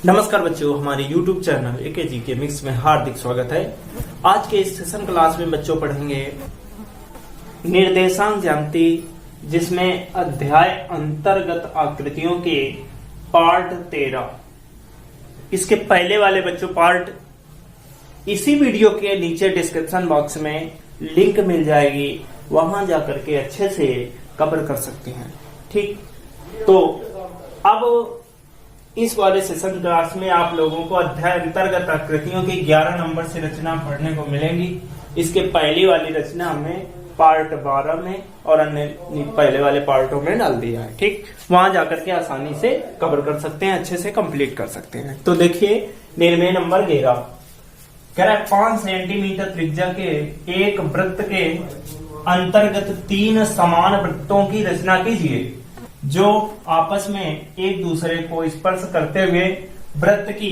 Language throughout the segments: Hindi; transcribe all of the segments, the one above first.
नमस्कार बच्चों, हमारे YouTube चैनल एके जी के मिक्स में हार्दिक स्वागत है। आज के इस सेशन क्लास में बच्चों पढ़ेंगे निर्देशांक ज्यामिति, जिसमें अध्याय अंतर्गत आकृतियों के पार्ट 13। इसके पहले वाले बच्चों पार्ट इसी वीडियो के नीचे डिस्क्रिप्शन बॉक्स में लिंक मिल जाएगी, वहां जाकर के अच्छे से कवर कर सकते हैं। ठीक, तो अब इस वाले सेशन क्लास में आप लोगों को अध्याय अंतर्गत आकृतियों की 11 नंबर से रचना पढ़ने को मिलेंगी। इसके पहली वाली रचना हमने पार्ट 12 में और अन्य पहले वाले पार्टों में डाल दिया है। ठीक, वहां जाकर के आसानी से कवर कर सकते हैं, अच्छे से कंप्लीट कर सकते हैं। तो देखिए, निर्णय नंबर 11 कह रहा है 5 सेंटीमीटर त्रिज्या के एक वृत्त के अंतर्गत 3 समान वृत्तों की रचना कीजिए जो आपस में एक दूसरे को स्पर्श करते हुए वृत्त की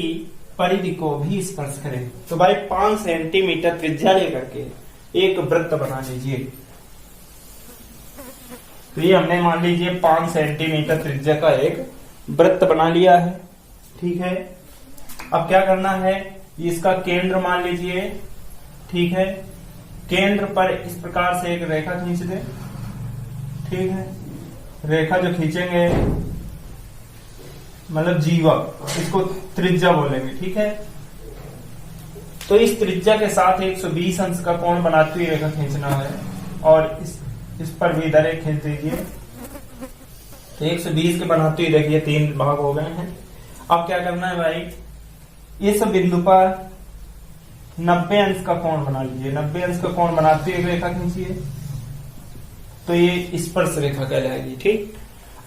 परिधि को भी स्पर्श करें। तो भाई 5 सेंटीमीटर त्रिज्या लेकर के एक वृत्त बना लीजिए। तो ये हमने मान लीजिए 5 सेंटीमीटर त्रिज्या का एक वृत्त बना लिया है। ठीक है, अब क्या करना है, इसका केंद्र मान लीजिए। ठीक है, केंद्र पर इस प्रकार से एक रेखा खींच दे। ठीक है, रेखा जो खींचेंगे मतलब जीवा, इसको त्रिज्या बोलेंगे। ठीक है, तो इस त्रिज्या के साथ 120 अंश का कोण बनाती हुई रेखा खींचना है और इस पर भी इधर एक खींच दीजिए। तो 120 के बनाते हुए देखिए 3 भाग हो गए हैं। अब क्या करना है भाई, इस बिंदु पर 90 अंश का कोण बना लीजिए। 90 अंश का कोण बनाते हुए रेखा खींचिए, तो ये स्पर्श रेखा कहलाएगी। ठीक,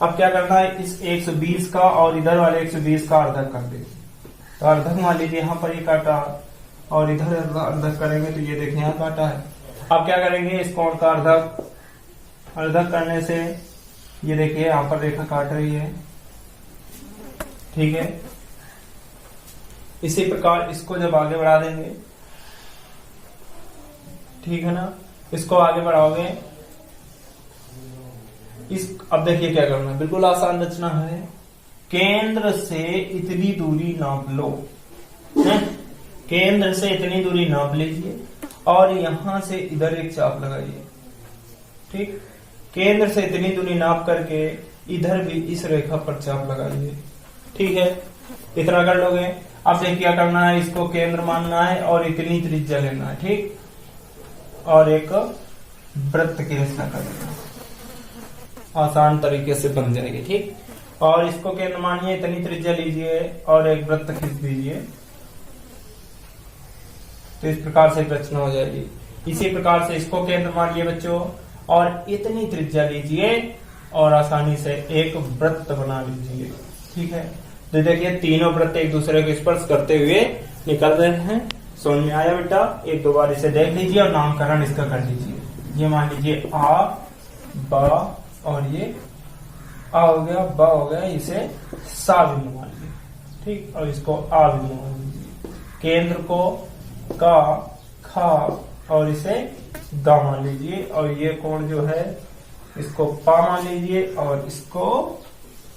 अब क्या करना है, इस 120 का और इधर वाले 120 का अर्धक कर दे। तो अर्धक मान लीजिए यहाँ पर ये काटा और इधर अर्धक करेंगे तो ये देखिए यहाँ काटा है। अब क्या करेंगे, इस कोण का अर्धक करने से ये देखिए यहाँ पर रेखा काट रही है। ठीक है, इसी प्रकार इसको जब आगे बढ़ा देंगे, ठीक है ना, इसको आगे बढ़ाओगे अब देखिए क्या करना है, बिल्कुल आसान रचना है। केंद्र से इतनी दूरी नाप लो, केंद्र से इतनी दूरी नाप लीजिए और यहां से इधर एक चाप लगाइए। ठीक, केंद्र से इतनी दूरी नाप करके इधर भी इस रेखा पर चाप लगाइए। ठीक है, इतना कर लोगे। अब देखिए क्या करना है, इसको केंद्र मानना है और इतनी त्रिज्या लेना है। ठीक, और एक वृत्त की रचना कर देना, आसान तरीके से बन जाएगी। ठीक, और इसको केंद्र मानिए, इतनी त्रिज्या लीजिए और एक वृत्त खींच दीजिए। तो इस प्रकार से रचना हो जाएगी। इसी प्रकार से इसको केंद्र मानिए बच्चों और इतनी त्रिज्या लीजिए और आसानी से एक वृत्त बना लीजिए। ठीक है, तो देखिए तीनों वृत्त एक दूसरे को स्पर्श करते हुए निकल रहे हैं। समझ में आया बेटा? एक दो बार इसे देख लीजिए और नामकरण इसका कर लीजिए। ये मान लीजिए आ, बा और ये आ हो गया, बा हो गया, इसे सा बिंदु मान लीजिए। ठीक, और इसको आ बिंदु मान लीजिए। केंद्र को का, खा और इसे गा मान लीजिए और ये कोण जो है इसको पा मान लीजिए और इसको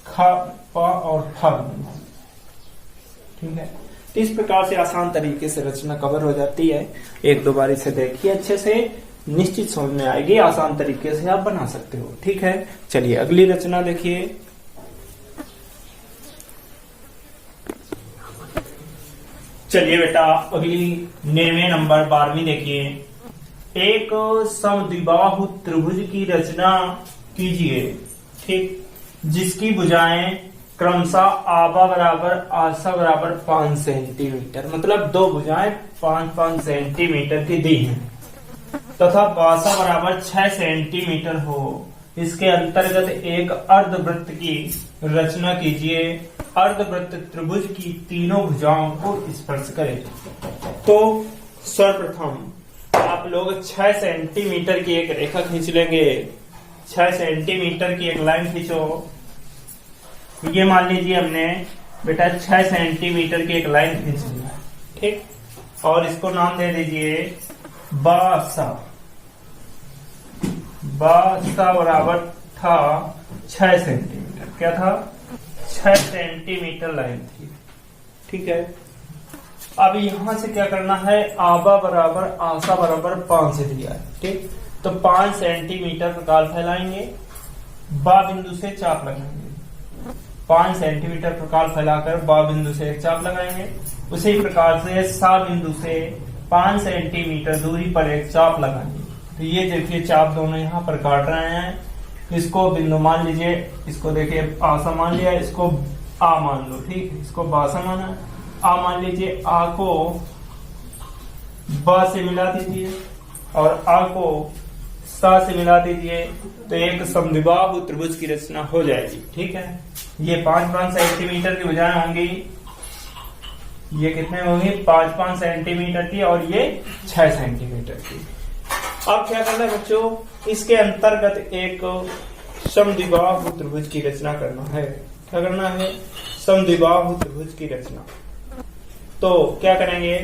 खा, पा और फा बिंदु मान लीजिए। ठीक है, तो इस प्रकार से आसान तरीके से रचना कवर हो जाती है। एक दो बार इसे देखिए अच्छे से, निश्चित समझ में आएगी, आसान तरीके से आप बना सकते हो। ठीक है, चलिए अगली रचना देखिए। चलिए बेटा, अगली निर्णय नंबर 12 देखिए। एक समद्विबाहु त्रिभुज की रचना कीजिए। ठीक, जिसकी भुजाएं क्रमशः आबा बराबर आशा बराबर 5 सेंटीमीटर, मतलब दो भुजाएं 5-5 सेंटीमीटर की दी हैं तथा बासा बराबर 6 सेंटीमीटर हो। इसके अंतर्गत एक अर्धवृत्त की रचना कीजिए। अर्धवृत्त त्रिभुज की तीनों भुजाओं को स्पर्श करे। तो सर्वप्रथम आप लोग 6 सेंटीमीटर की एक रेखा खींच लेंगे। 6 सेंटीमीटर की एक लाइन खींचो। ये मान लीजिए हमने बेटा 6 सेंटीमीटर की एक लाइन खींच ली। ठीक, और इसको नाम दे दीजिए बासा। बासा बराबर था 6 सेंटीमीटर। क्या था? 6 सेंटीमीटर लाइन थी। ठीक है। अब यहां से क्या करना है, आबा बराबर आशा बराबर 5 से दिया है, ठीक। तो 5 सेंटीमीटर प्रकाल फैलाएंगे, बा बिंदु से चाप लगाएंगे। 5 सेंटीमीटर प्रकाल फैलाकर बा बिंदु से एक चाप लगाएंगे। उसी प्रकार से सा बिंदु से 5 सेंटीमीटर दूरी पर एक चाप लगाएंगे। तो ये देखिए चाप दोनों यहाँ पर काट रहे हैं। इसको बिंदु मान लीजिए, इसको देखिए आशा मान लिया, इसको आ मान लो, ठीक। इसको बासा माना, आ मान लीजिए, आ को बा से मिला दीजिए और आ को सा से मिला दीजिए, तो एक समद्विबाहु त्रिभुज की रचना हो जाएगी, ठीक है। ये 5-5 सेंटीमीटर की भुजाएं होंगी, ये कितने होंगी 5-5 सेंटीमीटर की और ये 6 सेंटीमीटर की। अब क्या करना है बच्चों, इसके अंतर्गत एक समद्विबाहु त्रिभुज की रचना करना है। क्या करना है, समद्विबाहु त्रिभुज की रचना। तो क्या करेंगे,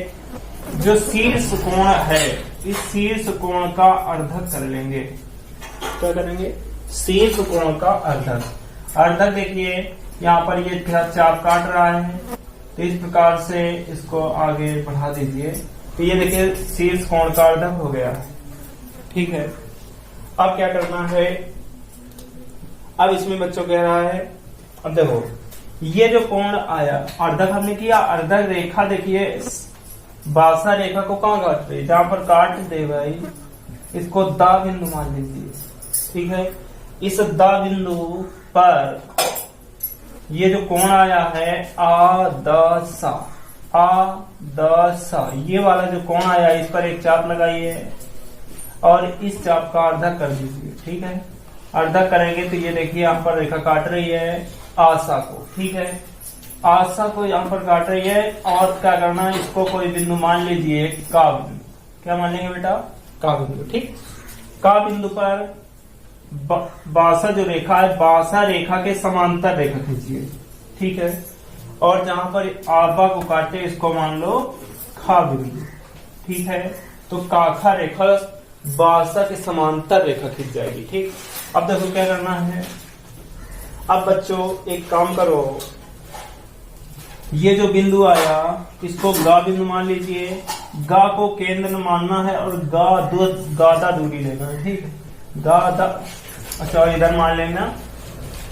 जो शीर्ष कोण है इस शीर्ष कोण का अर्धक कर लेंगे। क्या करेंगे, शीर्ष कोण का अर्धक। अर्धक देखिए यहाँ पर ये चाप काट रहा है, तो इस प्रकार से इसको आगे बढ़ा दीजिए। तो ये देखिए शीर्ष कोण का अर्धक हो गया है, ठीक है। अब क्या करना है, अब इसमें बच्चों कह रहा है, अब देखो ये जो कोण आया, अर्धक हमने किया, अर्धक रेखा देखिए बासा रेखा को कहाँ काट रही है, जहां पर काट दे भाई इसको दा बिंदु मान लीजिए, ठीक है। इस दा बिंदु पर ये जो कोण आया है आ द सा, आ द सा, ये वाला जो कोण आया इस पर एक चाप लगाइए और इस चाप का अर्धक कर दीजिए, ठीक है। अर्धक करेंगे तो ये देखिए यहाँ पर रेखा काट रही है आशा को, ठीक है। आशा को यहाँ पर काट रही है और क्या करना है, इसको कोई बिंदु मान लीजिए का बिंदु। क्या मान लेंगे बेटा, का बिंदु, ठीक। का बिंदु पर बासा जो रेखा है, बासा रेखा के समांतर रेखा खींचिए, ठीक है। और जहां पर आबा को काटे इसको मान लो खा बिंदु, ठीक है। तो काखा रेखा बासा के समांतर रेखा खींच जाएगी, ठीक। अब देखो क्या करना है, अब बच्चों एक काम करो, ये जो बिंदु आया इसको गा बिंदु मान लीजिए, गा को केंद्र मानना है और गादा दूरी लेना है, ठीक है। गादा, अच्छा इधर मान लेना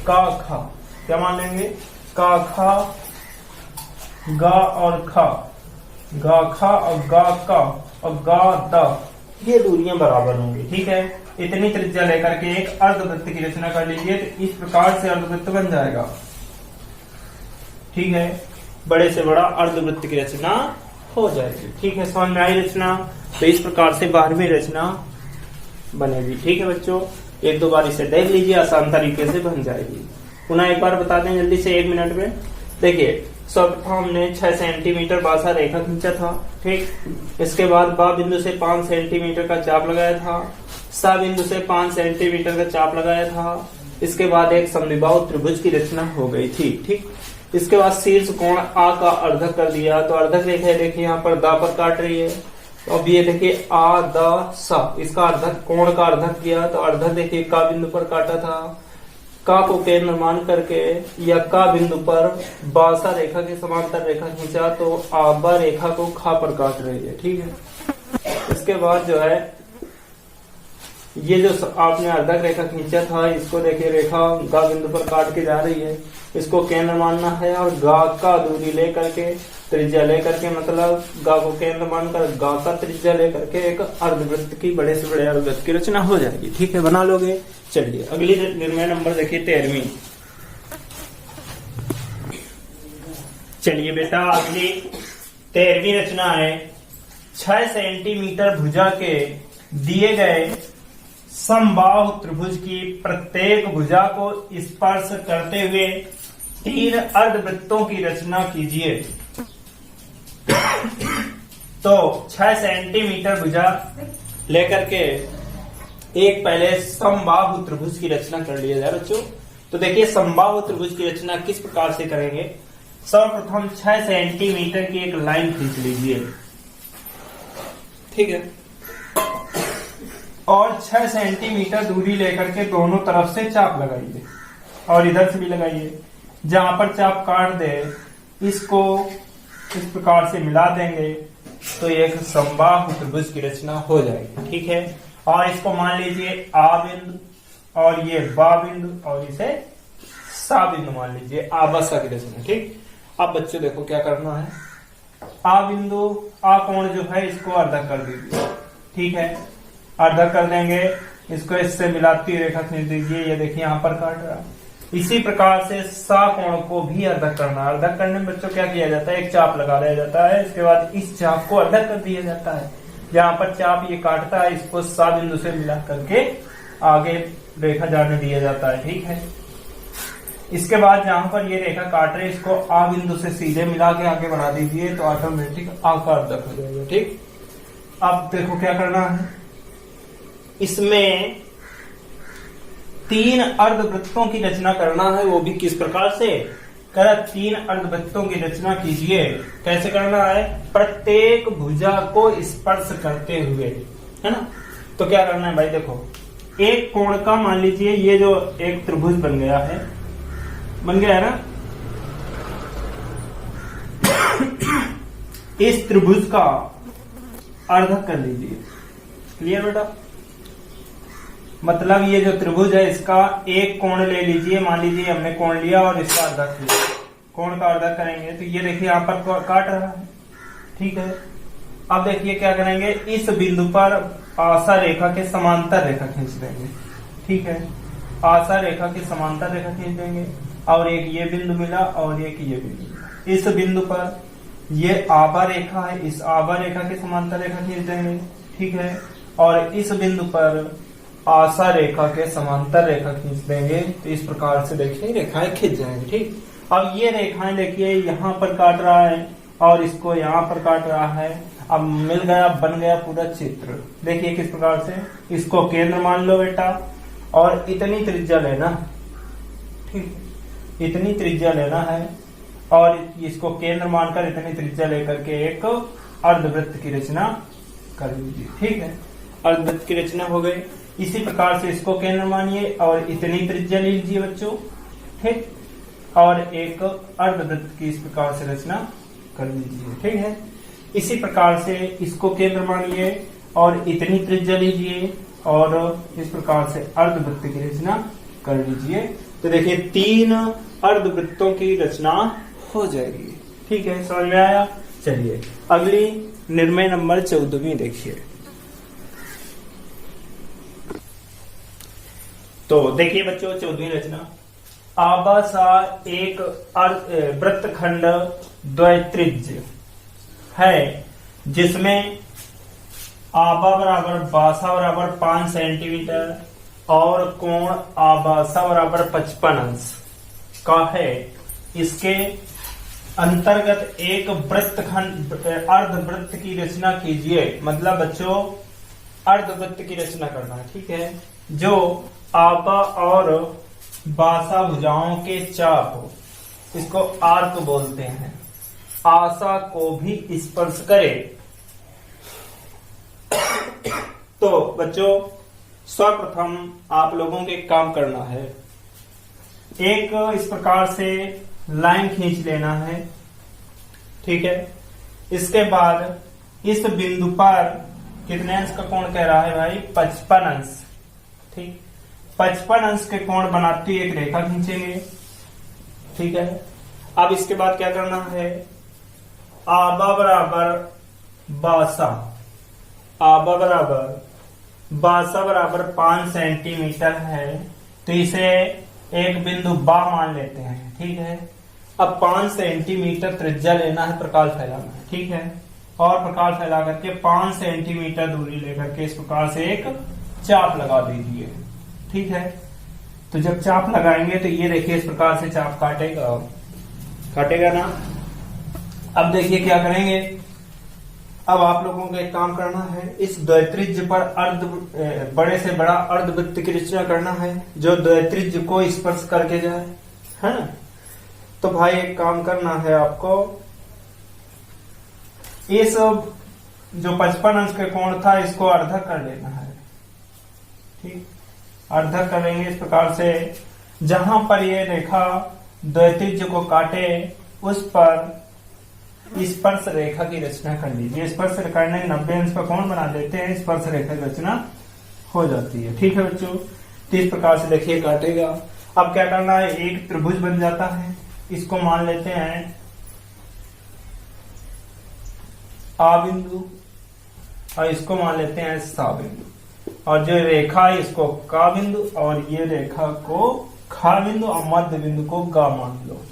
का खा, क्या मान लेंगे, का खा, गा और खा, गा खा और गा का और गा दा, ये दूरियां बराबर होंगी, ठीक है। इतनी त्रिज्या लेकर के एक अर्धवृत्त की रचना कर लीजिए, तो इस प्रकार से अर्धवृत्त बन जाएगा, ठीक है। बड़े से बड़ा अर्धवृत्त की रचना हो जाएगी, ठीक है। समझ में आई रचना, तो इस प्रकार से 12वीं रचना बनेगी, ठीक है बच्चों। एक दो बार इसे देख लीजिए, आसान तरीके से बन जाएगी। पुनः एक बार बता दें जल्दी से 1 मिनट में। देखिए सर्वप्रथम हमने 6 सेंटीमीटर बासा रेखा खींचा था, ठीक। इसके बाद बा बिंदु से 5 सेंटीमीटर का चाप लगाया था, सा बिंदु से 5 सेंटीमीटर का चाप लगाया था। इसके बाद एक समद्विबाहु त्रिभुज की रचना हो गई थी, ठीक। इसके बाद शीर्ष कोण आ का अर्धक कर दिया, तो अर्धक रेखा देखिए यहाँ पर दा पर काट रही है। तो अब ये देखिए आ द सा, इसका अर्धक कोण का अर्धक किया, तो अर्धक देखिए का बिंदु पर काटा था। का को केंद्र मान करके या का बिंदु पर बासा रेखा के समांतर रेखा खींचा, तो आबा रेखा को खा पर काट रही है, ठीक है। इसके बाद जो है ये जो आपने अर्धक रेखा खींचा था, इसको देखिए रेखा गा बिंदु पर काट के जा रही है, इसको केंद्र मानना है और गा का दूरी लेकर के त्रिज्या लेकर के, मतलब गा को केंद्र मानकर गा का त्रिज्या लेकर के एक अर्धवृत्त की, बड़े से बड़े अर्धवृत्त की रचना हो जाएगी, ठीक है। बना लोगे। चलिए अगली निर्णय नंबर देखिए 13वीं। चलिए बेटा अगली 13वीं रचना है, 6 सेंटीमीटर भुजा के दिए गए समबाहु त्रिभुज की प्रत्येक भुजा को स्पर्श करते हुए 3 अर्धवृत्तों की रचना कीजिए। तो 6 सेंटीमीटर भुजा लेकर के एक पहले समबाहु त्रिभुज की रचना कर लिया जाए बच्चों। तो देखिए समबाहु त्रिभुज की रचना किस प्रकार से करेंगे। सर्वप्रथम 6 सेंटीमीटर की एक लाइन खींच लीजिए, ठीक है। और 6 सेंटीमीटर दूरी लेकर के दोनों तरफ से चाप लगाइए और इधर से भी लगाइए। जहां पर चाप काट दे इसको इस प्रकार से मिला देंगे तो एक समबाहु त्रिभुज की रचना हो जाएगी। ठीक है, और इसको मान लीजिए आ बिंदु और ये बा बिंदु और इसे सा बिंदु मान लीजिए, आबसा की रचना। ठीक, अब बच्चों देखो क्या करना है, आ बिंदु आ कोण जो है इसको अर्धा कर दीजिए। ठीक है, अर्धा कर देंगे, इसको इससे मिलाती रेखा खींच दीजिए, ये देखिए यहाँ पर काट रहा। इसी प्रकार से सा कोण को भी अर्धा करना। अर्धा करने में बच्चों क्या किया जाता है, एक चाप लगा दिया जाता है, इसके बाद इस चाप को अर्धा कर दिया जाता है। जहां पर चाप ये काटता है इसको सा बिंदु से मिला करके आगे रेखा जाने दिया जाता है। ठीक है, इसके बाद जहां पर ये रेखा काट रहे इसको आ बिंदु से सीधे मिला के आगे बढ़ा दीजिए तो ऑटोमेटिक आकार दक हो जाएगा। ठीक, अब देखो क्या करना है, इसमें 3 अर्धवृत्तों की रचना करना है, वो भी किस प्रकार से कर 3 अर्धवृत्तों की रचना कीजिए। कैसे करना है, प्रत्येक भुजा को स्पर्श करते हुए, है ना। तो क्या करना है भाई, देखो एक कोण का मान लीजिए ये जो एक त्रिभुज बन गया है, बन गया है ना, इस त्रिभुज का अर्धा कर लीजिए। क्लियर बेटा, मतलब ये जो त्रिभुज है इसका एक कोण ले लीजिए, मान लीजिए हमने कोण लिया और इसका अर्धा किया, कोण का अर्धा करेंगे तो ये देखिए यहाँ पर काट रहा है। ठीक है, अब देखिए क्या करेंगे, इस बिंदु पर आशा रेखा के समांतर रेखा खींच देंगे। ठीक है, आशा रेखा के समांतर रेखा खींच देंगे और एक ये बिंदु मिला और एक ये बिंदु मिला। इस बिंदु पर ये आभा रेखा है, इस आभा रेखा के समांतर रेखा खींच देंगे। ठीक है, और इस बिंदु पर आशा रेखा के समांतर रेखा खींच देंगे तो इस प्रकार से देखिए रेखाएं खींच जाएंगी। ठीक, अब ये रेखाएं देखिए यहाँ पर काट रहा है और इसको यहाँ पर काट रहा है, अब मिल गया, बन गया पूरा चित्र। देखिए किस प्रकार से, इसको केंद्र मान लो बेटा और इतनी त्रिज्या लेना। ठीक, इतनी त्रिज्या लेना है और इसको केंद्र मानकर इतनी त्रिज्या लेकर के एक अर्धवृत्त की रचना कर लीजिए। ठीक है, अर्धवृत्त की रचना हो गई। इसी प्रकार से इसको केंद्र मानिए और इतनी त्रिज्या लीजिए बच्चों। ठीक, और एक अर्धवृत्त की इस प्रकार से रचना कर लीजिए। ठीक है, इसी प्रकार से इसको केंद्र मानिए और इतनी त्रिज्या लीजिए और इस प्रकार से अर्धवृत्त की रचना कर लीजिए। तो देखिए 3 अर्धवृत्तों की रचना हो जाएगी। ठीक है, समझ में आया। चलिए अगली निर्णय नंबर 14वीं देखिए। तो देखिए बच्चों 14वीं रचना, आबासा एक वृत्तखंड द्वैत्रिज्य है जिसमें आबा बराबर बासा बराबर 5 सेंटीमीटर और कोण आबासा बराबर 55 अंश का है। इसके अंतर्गत एक वृत्तखंड अर्धवृत्त की रचना कीजिए। मतलब बच्चों अर्धवृत्त की रचना करना है। ठीक है, जो आबा और बासा भुजाओं के चाप हो, इसको आर्क बोलते हैं, आशा को भी स्पर्श करे। तो बच्चों सर्वप्रथम आप लोगों के काम करना है, एक इस प्रकार से लाइन खींच लेना है। ठीक है, इसके बाद इस बिंदु पर कितने अंश का कोण कह रहा है भाई, 55 अंश। ठीक, 55 अंश के कोण बनाती एक रेखा खींचेंगे। ठीक है, अब इसके बाद क्या करना है, आबा बराबर बासा, आबा बराबर बासा बराबर 5 सेंटीमीटर है तो इसे एक बिंदु बा मान लेते हैं। ठीक है, अब 5 सेंटीमीटर त्रिज्या लेना है, प्रकाश फैलाना है। ठीक है, और प्रकाश फैला करके 5 सेंटीमीटर दूरी लेकर के इस प्रकार से एक चाप लगा दीजिए। ठीक है, तो जब चाप लगाएंगे तो ये देखिए इस प्रकार से चाप काटेगा ना। अब देखिए क्या करेंगे, अब आप लोगों को एक काम करना है, इस द्वैत्रिज्य पर बड़े से बड़ा अर्धवृत्त की रचना करना है जो द्वैत्रिज्य को स्पर्श करके जाए, है ना। तो भाई एक काम करना है आपको, ये सब जो 55 अंश के कोण था इसको अर्धा कर लेना है। ठीक, अर्धा करेंगे इस प्रकार से, जहां पर ये रेखा द्वैत्रिज्य को काटे उस पर स्पर्श रेखा की रचना कर लीजिए। स्पर्श करने 90 अंश का कोण बना देते हैं, स्पर्श रेखा की रचना हो जाती है। ठीक है बच्चों, तो इस प्रकार से देखिए काटेगा। अब क्या करना है, एक त्रिभुज बन जाता है, इसको मान लेते हैं आ बिंदु और इसको मान लेते हैं सा बिंदु, और जो रेखा है इसको का बिंदु और ये रेखा को खा बिंदु और मध्य बिंदु को गा मान लो।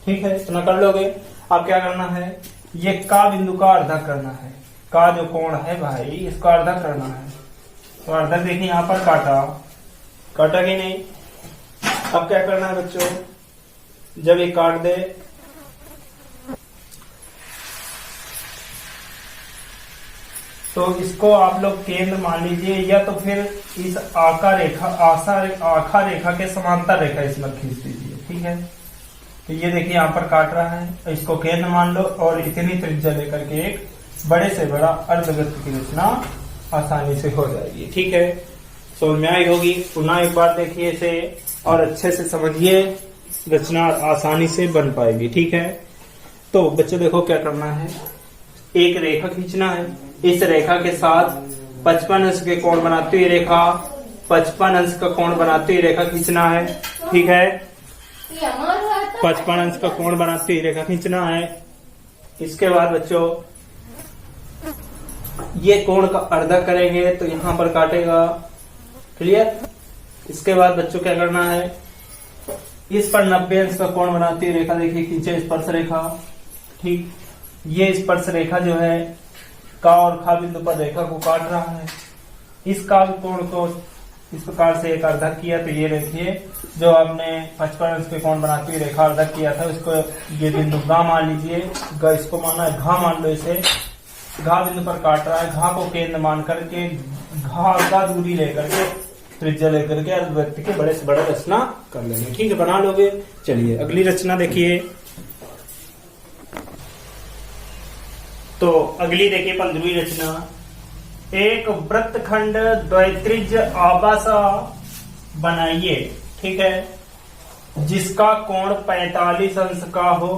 ठीक है, इतना कर लोगे। अब क्या करना है, ये का बिंदु का अर्धक करना है। का जो कोण है भाई इसका अर्धक करना है, तो अर्धक देखिए यहाँ पर काटा कि नहीं। अब क्या करना है बच्चों, जब ये काट दे तो इसको आप लोग केंद्र मान लीजिए, या तो फिर इस आखा रेखा के समांतर रेखा इसमें खींच दीजिए। ठीक है, तो ये देखिए यहाँ पर काट रहा है, तो इसको केंद्र मान लो और इतनी त्रिज्या लेकर के एक बड़े से बड़ा अर्धवृत्त की रचना आसानी से हो जाएगी। ठीक है, समझ में आई होगी। पुनः एक बार देखिए इसे और अच्छे से समझिए, रचना आसानी से बन पाएगी। ठीक है, तो बच्चे देखो क्या करना है, एक रेखा खींचना है, इस रेखा के साथ 55 अंश के कोण बनाती हुई रेखा, 55 अंश का कोण बनाती हुई रेखा खींचना है। ठीक है, 55 अंश का कोण बनाती हुई रेखा खींचना है। इसके बाद बच्चों ये कोण का अर्धक करेंगे तो यहां पर काटेगा। क्लियर। इसके बाद बच्चों क्या करना है, इस पर 90 अंश का कोण बनाती हुई रेखा देखिए खींचे, स्पर्श रेखा। ठीक, ये स्पर्श रेखा जो है का और खा बिंदु पर रेखा को काट रहा है। इस का कोण को इस प्रकार से एक अर्धक किया, तो ये देखिए जो आपने 55 अंश के कोण बनाती हुई रेखा अर्धक किया था उसको ये बिंदु घा मान लीजिए, इसको माना है घा मान लो, इसे घा बिंदु पर काट रहा है। घा को केंद्र मान करके घा का दूरी लेकर के त्रिज्या लेकर के अर्धवृत्त के बड़े से बड़ा रचना कर लेंगे। ठीक है, बना लोगे। चलिए अगली रचना देखिए। तो अगली देखिए 15वीं रचना, एक वृत्तखंड द्वैत्रिज्य आबासा बनाइए। ठीक है, जिसका कोण 45 अंश का हो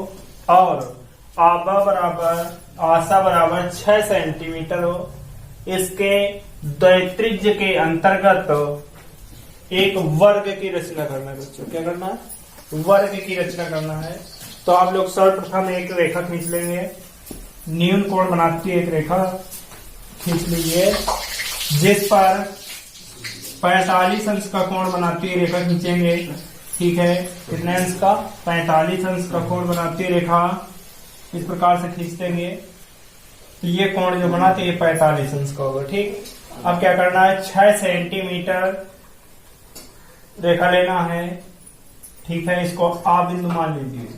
और आशा बराबर 6 सेंटीमीटर हो। इसके द्वैत्रिज्य के अंतर्गत एक वर्ग की रचना करना है। बच्चों क्या करना है, वर्ग की रचना करना है। तो आप लोग सर्वप्रथम एक रेखा खींच लेंगे, न्यून कोण बनाती एक रेखा खींच लीजिए, जिस पर 45 अंश का कोण बनाती हुई रेखा खींचेंगे। ठीक है, कितने अंश का, 45 अंश का कोण बनाती हुई रेखा इस प्रकार से खींच देंगे, तो ये कोण जो बनाते हैं 45 अंश का होगा। ठीक, अब क्या करना है, 6 सेंटीमीटर रेखा लेना है। ठीक है, इसको आ बिंदु मान लीजिए,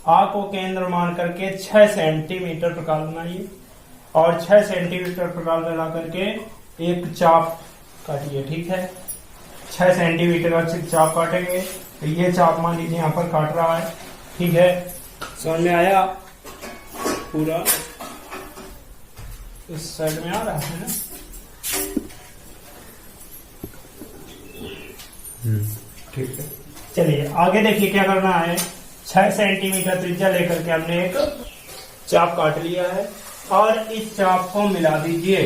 आ को केंद्र मान करके 6 सेंटीमीटर प्रकार बनाइए और 6 सेंटीमीटर प्रकार बना करके एक चाप काटिए। ठीक है, 6 सेंटीमीटर का चाप काटेंगे, तो ये चाप मान लीजिए यहाँ पर काट रहा है। ठीक है, समझ में आया पूरा, इस साइड में आ रहा है ना। ठीक है, चलिए आगे देखिए क्या करना है। 6 सेंटीमीटर त्रिज्या लेकर के हमने एक चाप काट लिया है और इस चाप को मिला दीजिए।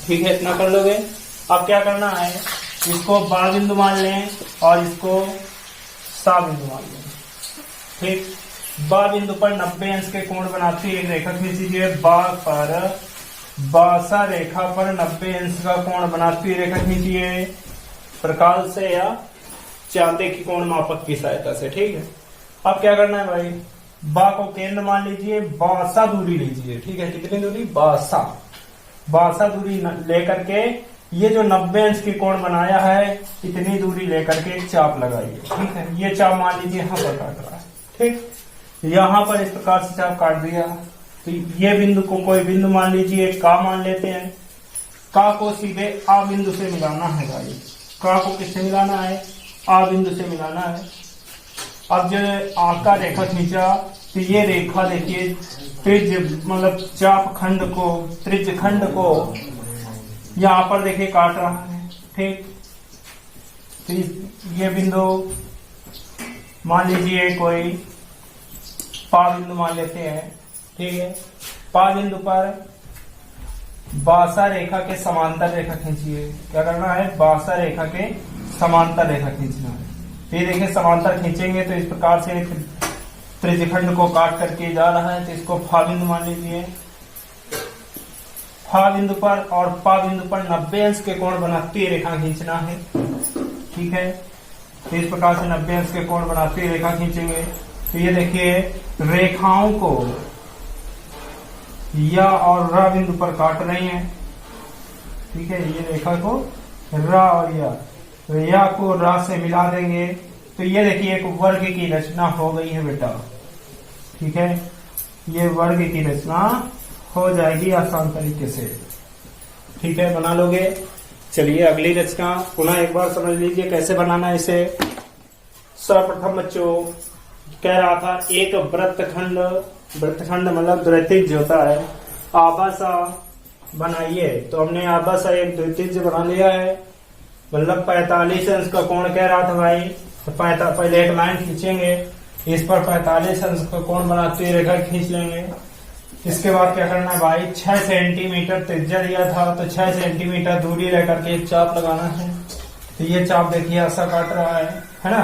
ठीक है, इतना कर लोगे। अब क्या करना है, इसको बा बिंदु मान लें और इसको सा बिंदु मान लें। ठीक, बा बिंदु पर 90 अंश के कोण बनाती एक रेखा खींच दीजिए। बा पर बासा रेखा पर 90 अंश का कोण बनाती रेखा खींचिए प्रकाश से या चांदे की कोण मापक की सहायता से। ठीक है, अब क्या करना है भाई, बा को केंद्र मान लीजिए, बासा दूरी लीजिए। ठीक है, कितनी दूरी, बासा दूरी लेकर के ये जो 90 अंश की कोण बनाया है इतनी दूरी लेकर के एक चाप लगाइए। ठीक है, ये चाप मान लीजिए यहाँ पर काट रहा है। ठीक, यहाँ पर इस प्रकार से चाप काट दिया, तो ये बिंदु को कोई बिंदु मान लीजिए, का मान लेते हैं। का को सीधे आ बिंदु से मिलाना है भाई, का को किससे मिलाना है, आ बिंदु से मिलाना है। अब जो आका रेखा खींचा तो ये रेखा देखिए त्रिज्य मतलब चाप खंड को, त्रिज्य खंड को यहाँ पर देखिए काट रहा है। ठीक, तो ये बिंदु मान लीजिए कोई पा बिंदु मान लेते हैं। ठीक है, पा बिंदु पर बासा रेखा के समांतर रेखा खींचिए। क्या करना है, बासा रेखा के समांतर रेखा खींचना है। तो ये देखिए समांतर खींचेंगे तो इस प्रकार से त्रिज्यखंड को काट करके जा रहा है, तो इसको फा बिंदु मान लीजिए। फा बिंदु पर और पा बिंदु पर 90 अंश के कोण बनाती हुई रेखा खींचना है। ठीक है, तो इस प्रकार से 90 अंश के कोण बनाती हुई रेखा खींचेंगे। तो ये देखिए रेखाओं को या और रा बिंदु पर काट रही हैं। ठीक है, ये रेखा को रा और या को रा से मिला देंगे तो ये देखिए एक वर्ग की रचना हो गई है बेटा। ठीक है, ये वर्ग की रचना हो जाएगी आसान तरीके से। ठीक है, बना लोगे। चलिए अगली रचना पुनः एक बार समझ लीजिए कैसे बनाना है इसे। सर्वप्रथम बच्चों कह रहा था एक वृत्तखंड मतलब द्वितीय होता है, आबासा बनाइए। तो हमने आबासा एक द्वितीय बना लिया है, मतलब 45 अंश का कोण कह रहा था भाई। तो पहले एक लाइन खींचेंगे, इस पर 45 अंश का कोण बनाते हुए रेखा खींच लेंगे। इसके बाद क्या करना है भाई, 6 सेंटीमीटर त्रिज्या दिया था तो 6 सेंटीमीटर दूरी लेकर के एक चाप लगाना है। तो ये चाप देखिए ऐसा काट रहा है ना।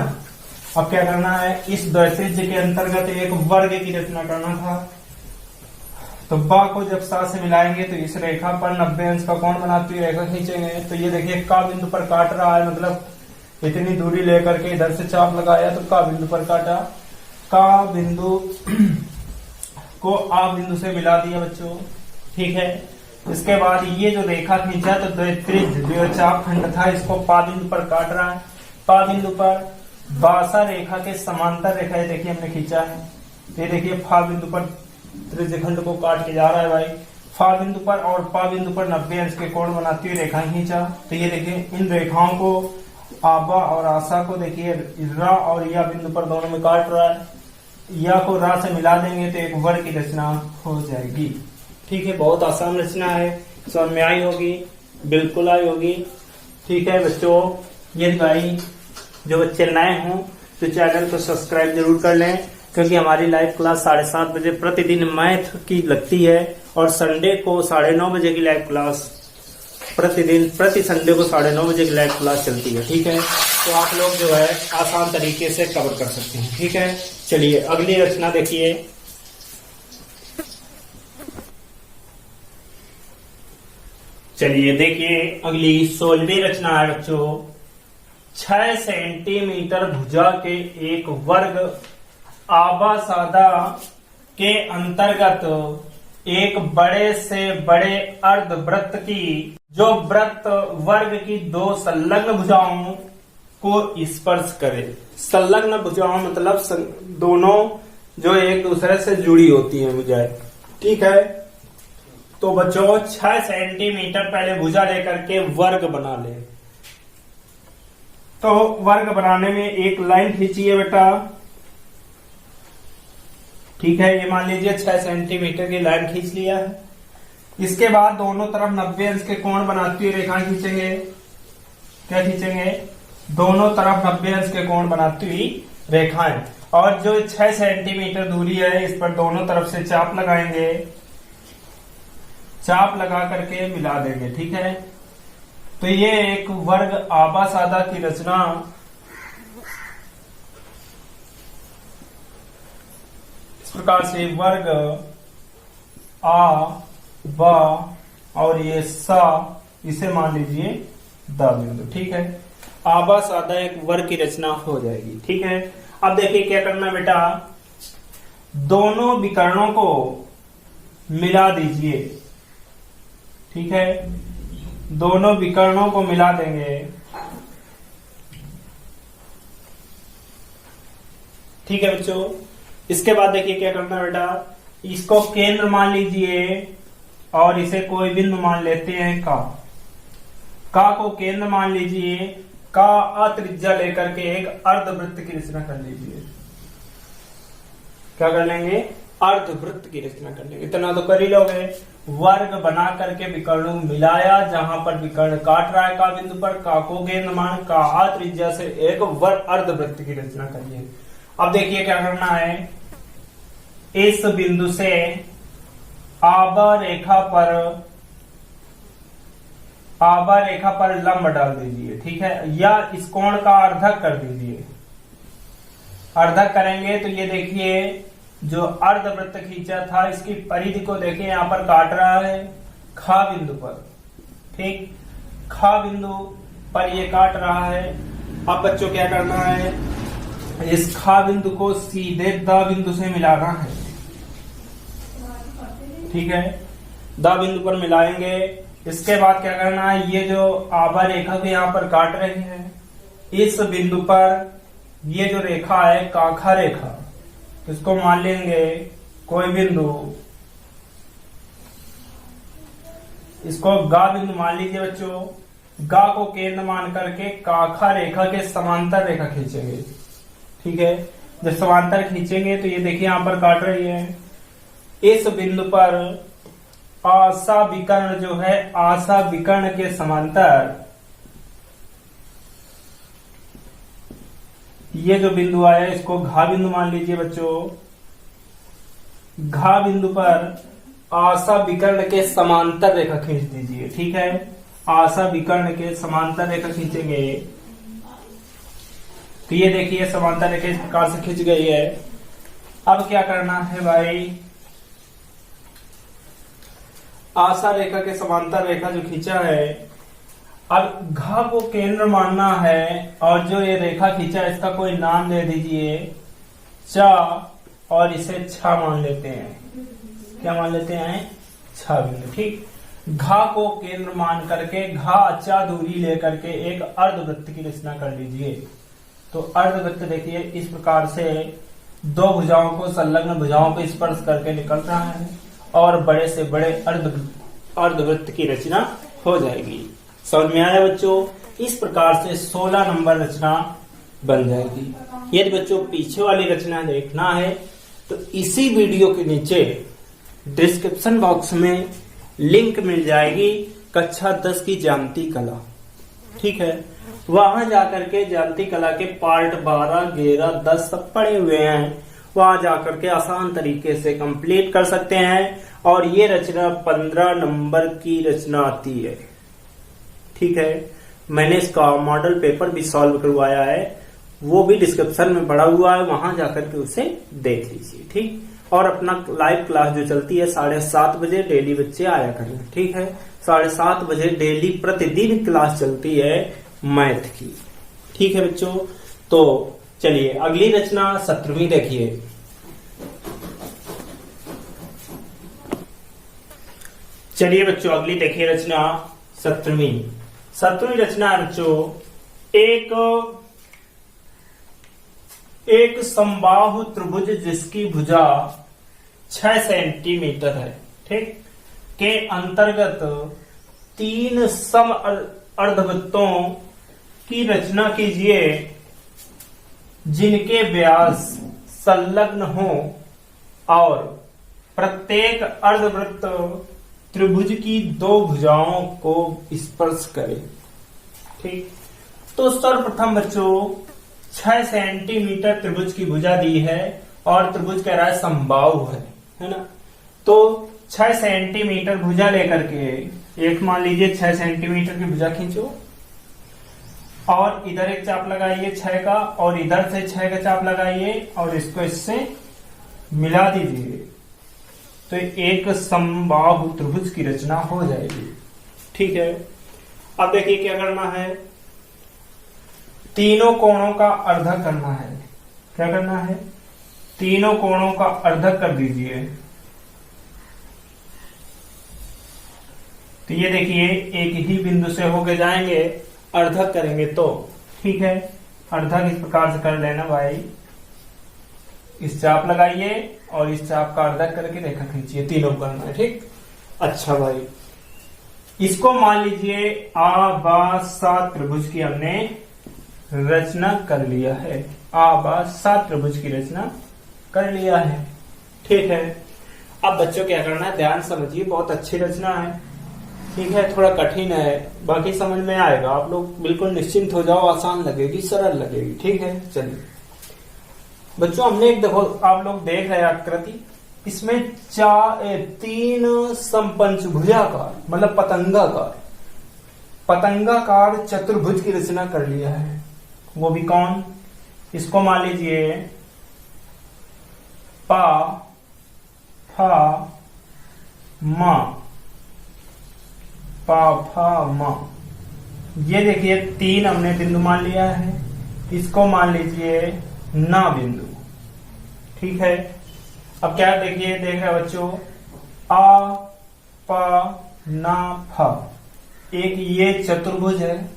अब क्या करना है, इस द्वितीय के अंतर्गत एक वर्ग की रचना करना था। तो बा को जब सा से मिलाएंगे तो इस रेखा पर 90 अंश का कोण बनाती हुई रेखा खींचेंगे। तो ये देखिए का बिंदु पर काट रहा है, मतलब इतनी दूरी लेकर के इधर से चाप लगाया तो का बिंदु पर काटा। का बिंदु को आ बिंदु से मिला दिया बच्चों। ठीक है, इसके बाद ये जो रेखा खींचा तो द्वितीय जो चाप खंड था इसको पा बिंदु पर काट रहा है। पा बिंदु पर बासा रेखा के समांतर रेखा ये देखिए हमने खींचा है। ये देखिए फा बिंदु पर त्रिज्यखंड को काट के जा रहा है भाई। फा बिंदु पर और पा बिंदु पर 90 अंश के कोण बनाती हुई रेखा खींचा। तो ये देखिए इन रेखाओं को आबा और आशा को देखिए रा और या बिंदु पर दोनों में काट रहा है। या को रा से मिला देंगे तो एक वर्ग की रचना हो जाएगी। ठीक है, बहुत आसान रचना है, समझ में आई होगी, बिल्कुल आई होगी। ठीक है बच्चों, ये भाई जो बच्चे नए हों तो चैनल को सब्सक्राइब जरूर कर लें, क्योंकि हमारी लाइव क्लास 7:30 बजे प्रतिदिन मैथ की लगती है और संडे को 9:30 बजे की लाइव क्लास प्रति संडे को 9:30 बजे की लाइव क्लास चलती है। ठीक है, तो आप लोग जो है आसान तरीके से कवर कर सकते हैं। ठीक है, चलिए अगली रचना देखिए। चलिए देखिए अगली 16वीं रचना है बच्चों। 6 सेंटीमीटर भुजा के एक वर्ग आबासादा के अंतर्गत एक बड़े से बड़े अर्धवृत्त की जो वृत्त वर्ग की 2 संलग्न भुजाओं को स्पर्श करे। संलग्न भुजाओं मतलब दोनों जो एक दूसरे से जुड़ी होती हैं भुजाएं। ठीक है, तो बच्चों 6 सेंटीमीटर पहले भुजा लेकर के वर्ग बना ले। तो वर्ग बनाने में एक लाइन खींचिए बेटा। ठीक है, ये मान लीजिए 6 सेंटीमीटर की लाइन खींच लिया है। इसके बाद दोनों तरफ 90 अंश के कोण बनाती हुई रेखा खींचेंगे। क्या खींचेंगे, दोनों तरफ 90 अंश के कोण बनाती हुई रेखाएं। और जो 6 सेंटीमीटर दूरी है इस पर दोनों तरफ से चाप लगाएंगे, चाप लगा करके मिला देंगे। ठीक है, तो ये एक वर्ग आबासादा की रचना इस प्रकार से वर्ग आ बा और ये सा, इसे मान लीजिए दा बिंदु। ठीक है, आबासादा एक वर्ग की रचना हो जाएगी। ठीक है, अब देखिए क्या करना है बेटा, दोनों विकर्णों को मिला दीजिए। ठीक है, दोनों विकर्णों को मिला देंगे। ठीक है बच्चों, इसके बाद देखिए क्या करना है बेटा, इसको केंद्र मान लीजिए और इसे कोई बिंदु मान लेते हैं का को केंद्र मान लीजिए। का अत्रिज्या लेकर के एक अर्धवृत्त की रचना कर लीजिए। क्या कर लेंगे, अर्धवृत्त की रचना कर लेंगे। इतना तो कर ही लोगे। वर्ग बना करके विकर्णों मिलाया, जहां पर विकर्ण काट रहा है का बिंदु पर, का को केंद्र मान, का त्रिज्या से एक वर्ग अर्धवृत्त की रचना करिए। अब देखिए क्या करना है, इस बिंदु से आबा रेखा पर लंब डाल दीजिए, ठीक है, या इस कोण का अर्धक कर दीजिए। अर्धक करेंगे तो ये देखिए जो अर्धवृत्त खींचा था इसकी परिधि को देखिए यहां पर काट रहा है खा बिंदु पर, ठीक, खा बिंदु पर ये काट रहा है। अब बच्चों क्या करना है, इस खा बिंदु को सीधे द बिंदु से मिलाना है, ठीक है, द बिंदु पर मिलाएंगे। इसके बाद क्या करना है, ये जो आभा रेखा को यहाँ पर काट रही है, इस बिंदु पर ये जो रेखा है काखा रेखा, इसको मान लेंगे कोई बिंदु, इसको गा बिंदु मान लीजिए बच्चों। गा को केंद्र मान करके काखा रेखा के समांतर रेखा खींचेंगे, ठीक है। जब समांतर खींचेंगे तो ये देखिए यहां पर काट रही है। इस बिंदु पर आशा विकर्ण जो है, आशा विकर्ण के समांतर ये जो बिंदु आया इसको घा बिंदु मान लीजिए बच्चों। घा बिंदु पर आशा विकर्ण के समांतर रेखा खींच दीजिए, ठीक है। आशा विकर्ण के समांतर रेखा खींचेंगे तो ये देखिए समांतर रेखा इस प्रकार से खींच गई है। अब क्या करना है भाई, आशा रेखा के समांतर रेखा जो खींचा है, अब घा को केंद्र मानना है और जो ये रेखा खींचा है इसका कोई नाम दे दीजिए चा, और इसे छा मान लेते हैं। क्या मान लेते हैं, छा बिंदु, ठीक। घा को केंद्र मान करके घा चा दूरी लेकर के एक अर्धवृत्त की रचना कर लीजिए। तो अर्धवृत्त देखिए इस प्रकार से दो भुजाओं को, संलग्न भुजाओं को स्पर्श करके निकल रहा है और बड़े से बड़े अर्धवृत्त की रचना हो जाएगी। समझ में आया बच्चों? इस प्रकार से 16 नंबर रचना बन जाएगी। यदि बच्चों पीछे वाली रचना देखना है तो इसी वीडियो के नीचे डिस्क्रिप्शन बॉक्स में लिंक मिल जाएगी कक्षा 10 की ज्यामिति कला, ठीक है। वहां जाकर के ज्यामिति कला के पार्ट 12, 11, 10 सब पड़े हुए हैं, वहां जाकर के आसान तरीके से कंप्लीट कर सकते हैं। और ये रचना 15 नंबर की रचना आती है, ठीक है। मैंने इसका मॉडल पेपर भी सॉल्व करवाया है, वो भी डिस्क्रिप्शन में पड़ा हुआ है, वहां जाकर के उसे देख लीजिए, ठीक। और अपना लाइव क्लास जो चलती है 7:30 बजे डेली बच्चे आया करें, ठीक है। 7:30 बजे डेली प्रतिदिन क्लास चलती है मैथ की, ठीक है बच्चों। तो चलिए अगली रचना 17वीं देखिए। चलिए बच्चों अगली देखिए रचना 17वीं रचना बच्चों, एक समबाहु त्रिभुज जिसकी भुजा 6 सेंटीमीटर है, ठीक, के अंतर्गत 3 सम अर्धवृत्तों की रचना कीजिए जिनके व्यास संलग्न हो और प्रत्येक अर्धवृत्त त्रिभुज की 2 भुजाओं को स्पर्श करे, ठीक। तो सर्वप्रथम बच्चों 6 सेंटीमीटर त्रिभुज की भुजा दी है और त्रिभुज कह रहा है समबाहु है ना। तो 6 सेंटीमीटर भुजा लेकर के एक मान लीजिए 6 सेंटीमीटर की भुजा खींचो और इधर एक चाप लगाइए 6 का और इधर से 6 का चाप लगाइए और इसको इससे मिला दीजिए तो एक समबाहु त्रिभुज की रचना हो जाएगी, ठीक है। अब देखिए क्या करना है, तीनों कोणों का अर्धक करना है। क्या करना है, तीनों कोणों का अर्धक कर दीजिए। तो ये देखिए एक ही बिंदु से होके जाएंगे, अर्धक करेंगे तो, ठीक है। अर्धक इस प्रकार से कर लेना भाई, इस चाप लगाइए और इस चाप का अर्धक करके रेखा खींचिए, तीनों करना है, ठीक। अच्छा भाई इसको मान लीजिए आबासा त्रिभुज की हमने रचना कर लिया है, आबासा त्रिभुज की रचना कर लिया है, ठीक है। अब बच्चों क्या करना है, ध्यान समझिए, बहुत अच्छी रचना है, ठीक है। थोड़ा कठिन है, बाकी समझ में आएगा, आप लोग बिल्कुल निश्चिंत हो जाओ, आसान लगेगी, सरल लगेगी, ठीक है। चलिए बच्चों हमने एक देखो, आप लोग देख रहे हैं आकृति, इसमें 3 समपंचभुजाकार मतलब पतंगाकार चतुर्भुज की रचना कर लिया है। वो भी कौन? इसको मान लीजिए पा फा मा, पा फा मा। ये देखिए 3 हमने बिंदु मान लिया है, इसको मान लीजिए ना बिंदु। ठीक है, अब क्या देखिए, देख रहे बच्चों, आ पा ना फा, एक ये चतुर्भुज है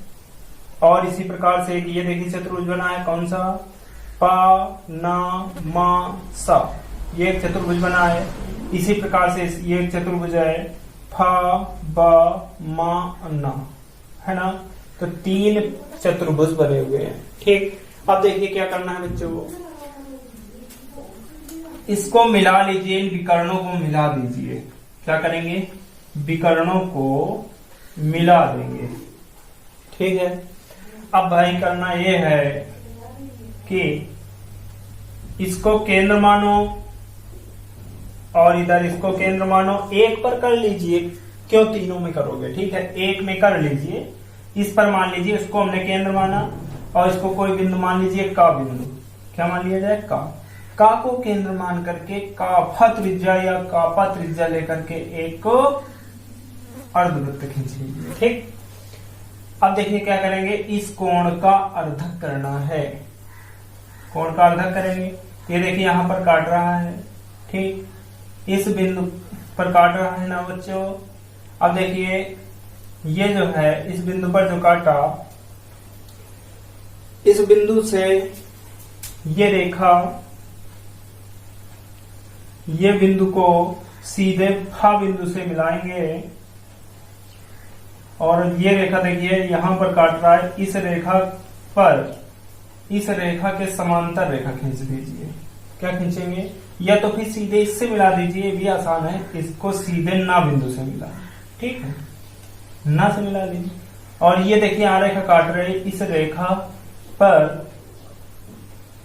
और इसी प्रकार से एक ये देखिए चतुर्भुज बना है, कौन सा? पा ना मा सा, ये एक चतुर्भुज बना है। इसी प्रकार से ये एक चतुर्भुज है, फा बा मा ना, है ना। तो 3 चतुर्भुज बने हुए हैं। ठीक, अब देखिए क्या करना है बच्चों, इसको मिला लीजिए, इन विकर्णों को मिला दीजिए। क्या करेंगे? विकर्णों को मिला देंगे। ठीक है, अब भाई करना ये है कि इसको केंद्र मानो और इधर इसको केंद्र मानो, 1 पर कर लीजिए। क्यों तीनों में करोगे? ठीक है, 1 में कर लीजिए। इस पर मान लीजिए, इसको हमने केंद्र माना और इसको कोई बिंदु मान लीजिए का बिंदु। क्या मान लिया जाए? का को केंद्र मान करके काफा त्रिज्या या कापा त्रिज्या लेकर के एक अर्धवृत्त खींच लीजिए। ठीक, अब देखिए क्या करेंगे, इस कोण का अर्धक करना है। कोण का अर्धक करेंगे, ये देखिए यहां पर काट रहा है। ठीक, इस बिंदु पर काट रहा है ना बच्चों। अब देखिए ये जो है, इस बिंदु पर जो काटा, इस बिंदु से ये रेखा, ये बिंदु को सीधे फा बिंदु से मिलाएंगे और ये रेखा देखिए यहां पर काट रहा है, इस रेखा पर, इस रेखा के समांतर रेखा खींच दीजिए। क्या खींचेंगे? या तो फिर सीधे इससे मिला दीजिए, ये भी आसान है, इसको सीधे ना बिंदु से मिला। ठीक है, ना से मिला दीजिए। और ये देखिए यहां रेखा काट रहे, इस रेखा पर,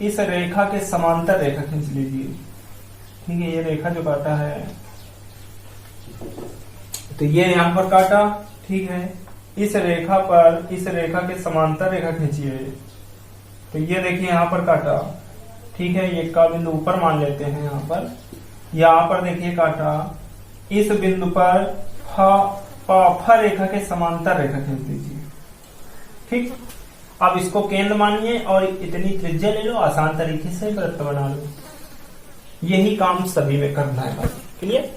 इस रेखा के समांतर रेखा खींच लीजिए। ठीक है, ये रेखा जो काटा है, तो ये यहां पर काटा। ठीक है, इस रेखा पर, इस रेखा के समांतर रेखा खींचिए, तो ये देखिए यहां पर काटा। ठीक है, ये का बिंदु ऊपर मान लेते हैं। यहां पर देखिए काटा, इस बिंदु पर फा रेखा के समांतर रेखा खींच दीजिए। ठीक, अब इसको केंद्र मानिए और इतनी त्रिज्या ले लो, आसान तरीके से वृत्त बना लो। यही काम सभी में करना है। क्लियर?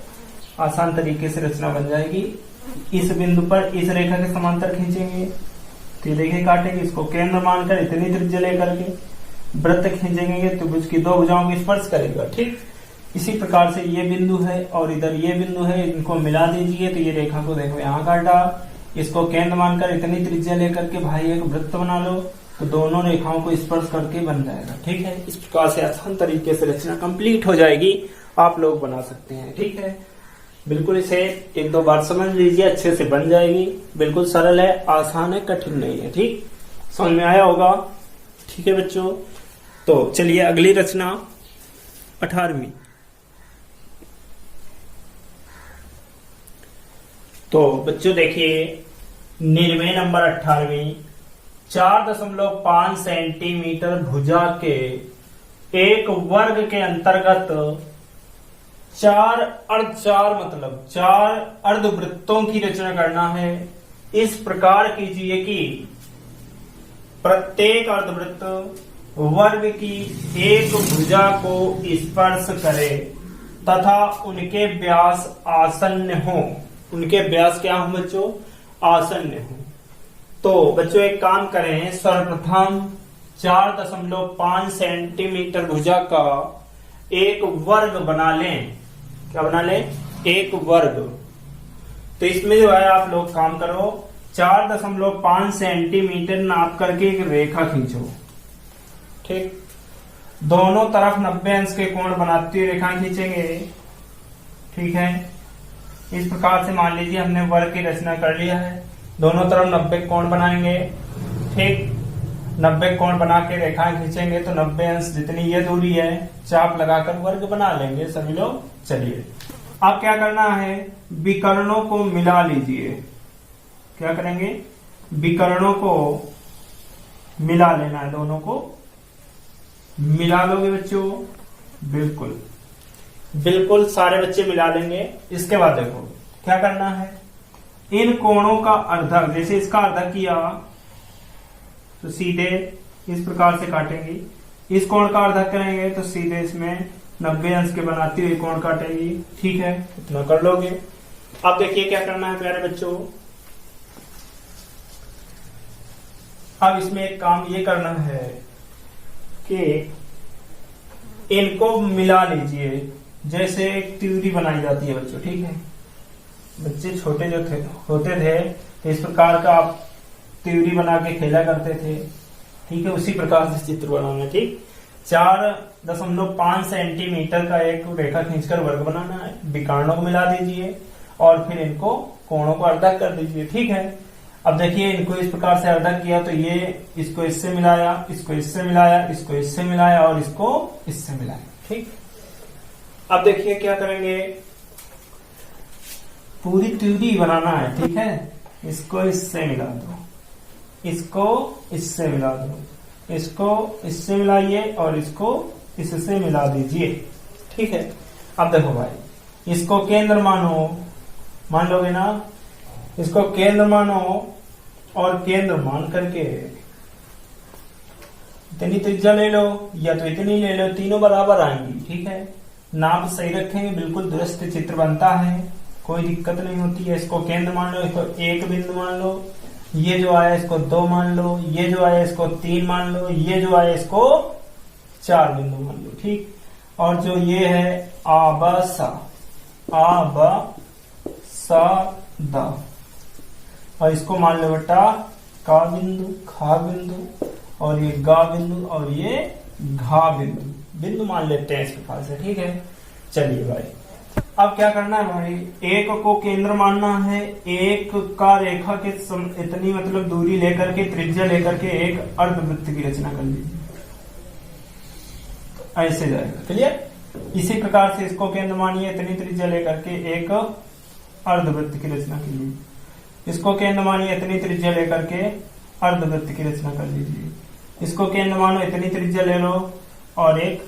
आसान तरीके से रचना बन जाएगी। इस बिंदु पर इस रेखा के समांतर खींचेंगे, तो देखिए काटेंगे, इसको केंद्र मानकर इतनी त्रिज्या लेकर के वृत्त खींचेंगे, तो त्रिभुज की 2 भुजाओं को स्पर्श करेगा। ठीक, इसी प्रकार से ये बिंदु है और इधर ये बिंदु है, इनको मिला दीजिए। तो ये रेखा को देखो यहाँ काटा, इसको केंद्र मानकर इतनी त्रिज्या लेकर के भाई एक वृत्त बना लो, तो दोनों रेखाओं को स्पर्श करके बन जाएगा। ठीक है, इस प्रकार से आसान तरीके से रचना कंप्लीट हो जाएगी, आप लोग बना सकते हैं। ठीक है, बिल्कुल इसे 1-2 बार समझ लीजिए, अच्छे से बन जाएगी। बिल्कुल सरल है, आसान है, कठिन नहीं है। ठीक, समझ में आया होगा। ठीक है बच्चों, तो चलिए अगली रचना 18वीं। तो बच्चों देखिए निर्णय नंबर 18वीं, 4.5 सेंटीमीटर भुजा के एक वर्ग के अंतर्गत 4 अर्धवृत्तों की रचना करना है। इस प्रकार कीजिए कि प्रत्येक अर्धवृत्त वर्ग की एक भुजा को स्पर्श करे तथा उनके व्यास आसन्न हो। उनके व्यास क्या हो बच्चों? आसन्न हो। तो बच्चों एक काम करें, सर्वप्रथम 4.5 सेंटीमीटर भुजा का एक वर्ग बना लें। क्या बना लें? एक वर्ग। तो इसमें जो है आप लोग काम करो, 4.5 सेंटीमीटर नाप करके एक रेखा खींचो। ठीक, दोनों तरफ 90 अंश के कोण बनाती हुई रेखा खींचेंगे। ठीक है, इस प्रकार से मान लीजिए हमने वर्ग की रचना कर लिया है, दोनों तरफ 90 कोण बनाएंगे। ठीक, 90 कोण बना के रेखाएं खींचेंगे तो 90 अंश जितनी ये दूरी है चाप लगाकर वर्ग बना लेंगे सभी लोग। चलिए अब क्या करना है, विकर्णों को मिला लीजिए। क्या करेंगे, विकर्णों को मिला लेना है, दोनों को मिला लोगे बच्चों, बिल्कुल बिल्कुल सारे बच्चे मिला लेंगे। इसके बाद देखो क्या करना है, इन कोणों का अर्धक, जैसे इसका अर्धक किया तो सीधे इस प्रकार से काटेंगे, इस कोण का अर्धक करेंगे तो सीधे इसमें 90 अंश के बनाती हुई कोण काटेगी। ठीक है, इतना कर लोगे। अब देखिए क्या करना है प्यारे बच्चों, अब इसमें एक काम ये करना है कि इनको मिला लीजिए, जैसे एक त्रिभुज बनाई जाती है बच्चों। ठीक है, बच्चे छोटे जो होते थे तो इस प्रकार का आप त्रिभुज बना के खेला करते थे। ठीक है, उसी प्रकार से चित्र बनाना। ठीक, 4.5 सेंटीमीटर का एक रेखा खींचकर वर्ग बनाना है, विकर्णों को मिला दीजिए और फिर इनको कोणों को अर्धक कर दीजिए। ठीक है, अब देखिए इनको इस प्रकार से अर्धक किया तो ये इसको इससे मिलाया, इसको इससे मिलाया, इसको इससे मिलाया और इसको इससे मिलाया। ठीक, अब देखिए क्या करेंगे, पूरी त्रिभुज बनाना है। ठीक है, इसको इससे मिला दो, इसको इससे मिला दो, इसको इससे मिलाइए और इसको इससे मिला दीजिए। ठीक है, अब देखो भाई, इसको केंद्र मानो, मान लोगे ना, इसको केंद्र मानो और केंद्र मान करके इतनी त्रिज्या ले लो या तो इतनी ले लो, तीनों बराबर आएंगी। ठीक है, नाप सही रखेंगे, बिल्कुल दुरुस्त चित्र बनता है, कोई दिक्कत नहीं होती है। इसको केंद्र मान लो, इसको 1 बिंदु मान लो, ये जो आया इसको 2 मान लो, ये जो आया इसको 3 मान लो, ये जो आया इसको 4 बिंदु मान लो। ठीक, और जो ये है आबसा, दा, और इसको मान लो बेटा का बिंदु, खा बिंदु, और ये गा बिंदु और ये घा बिंदु मान लेते हैं इस प्रकार से। ठीक है, चलिए भाई अब क्या करना है भाई, एक को केंद्र मानना है, एक का रेखा के इतनी मतलब दूरी लेकर के, त्रिज्या लेकर के एक अर्धवृत्त की रचना कर लीजिए, ऐसे जाएगा। क्लियर, इसी प्रकार से इसको केंद्र मानिए, इतनी त्रिज्या लेकर के एक अर्धवृत्त की रचना कीजिए, इसको केंद्र मानिए, इतनी त्रिज्या लेकर के अर्धवृत्त की रचना कर लीजिए, इसको केंद्र मानो, इतनी त्रिज्या ले लो और एक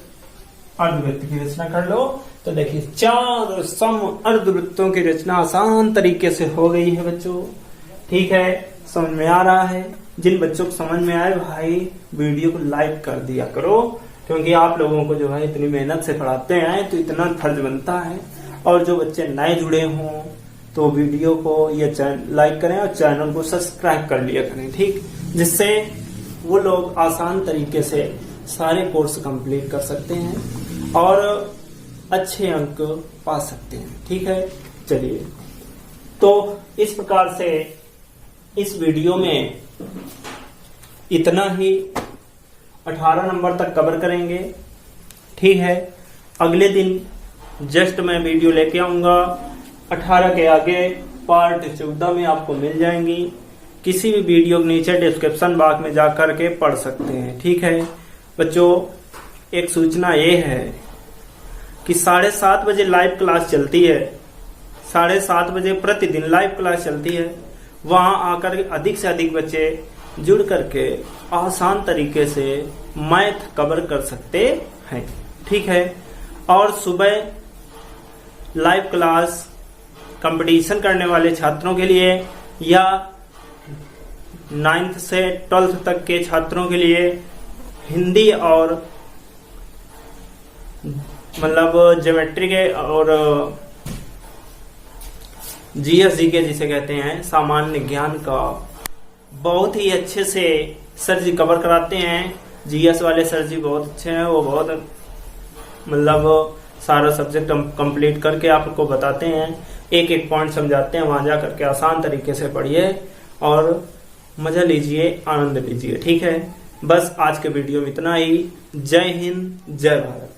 अर्धवृत्त की रचना कर लो। तो देखिए 4 सम अर्धवृत्तों की रचना आसान तरीके से हो गई है बच्चों। ठीक है, समझ में आ रहा है? जिन बच्चों को समझ में आए भाई वीडियो को लाइक कर दिया करो, क्योंकि आप लोगों को जो है इतनी मेहनत से पढ़ाते हैं तो इतना फर्ज बनता है। और जो बच्चे नए जुड़े हों तो वीडियो को ये लाइक करें और चैनल को सब्सक्राइब कर लिया करें। ठीक, जिससे वो लोग आसान तरीके से सारे कोर्स कंप्लीट कर सकते हैं और अच्छे अंक पा सकते हैं। ठीक है, चलिए तो इस प्रकार से इस वीडियो में इतना ही 18 नंबर तक कवर करेंगे। ठीक है, अगले दिन जस्ट मैं वीडियो लेके आऊंगा 18 के आगे पार्ट 14 में आपको मिल जाएंगी। किसी भी वीडियो के नीचे डिस्क्रिप्शन बॉक्स में जाकर के पढ़ सकते हैं। ठीक है बच्चों, एक सूचना ये है कि 7:30 बजे लाइव क्लास चलती है, 7:30 बजे प्रतिदिन लाइव क्लास चलती है। वहां आकर अधिक से अधिक बच्चे जुड़ करके आसान तरीके से मैथ कवर कर सकते हैं। ठीक है, और सुबह लाइव क्लास कंपटीशन करने वाले छात्रों के लिए या 9th से 12th तक के छात्रों के लिए हिंदी और मतलब ज्योमेट्री के और जीएस के जिसे कहते हैं सामान्य ज्ञान का बहुत ही अच्छे से सर जी कवर कराते हैं। जीएस वाले सर जी बहुत अच्छे हैं, वो बहुत मतलब सारा सब्जेक्ट कंप्लीट करके आपको बताते हैं, एक एक पॉइंट समझाते हैं। वहां जा करके आसान तरीके से पढ़िए और मजा लीजिए, आनंद लीजिए। ठीक है, बस आज के वीडियो में इतना ही। जय हिंद, जय भारत।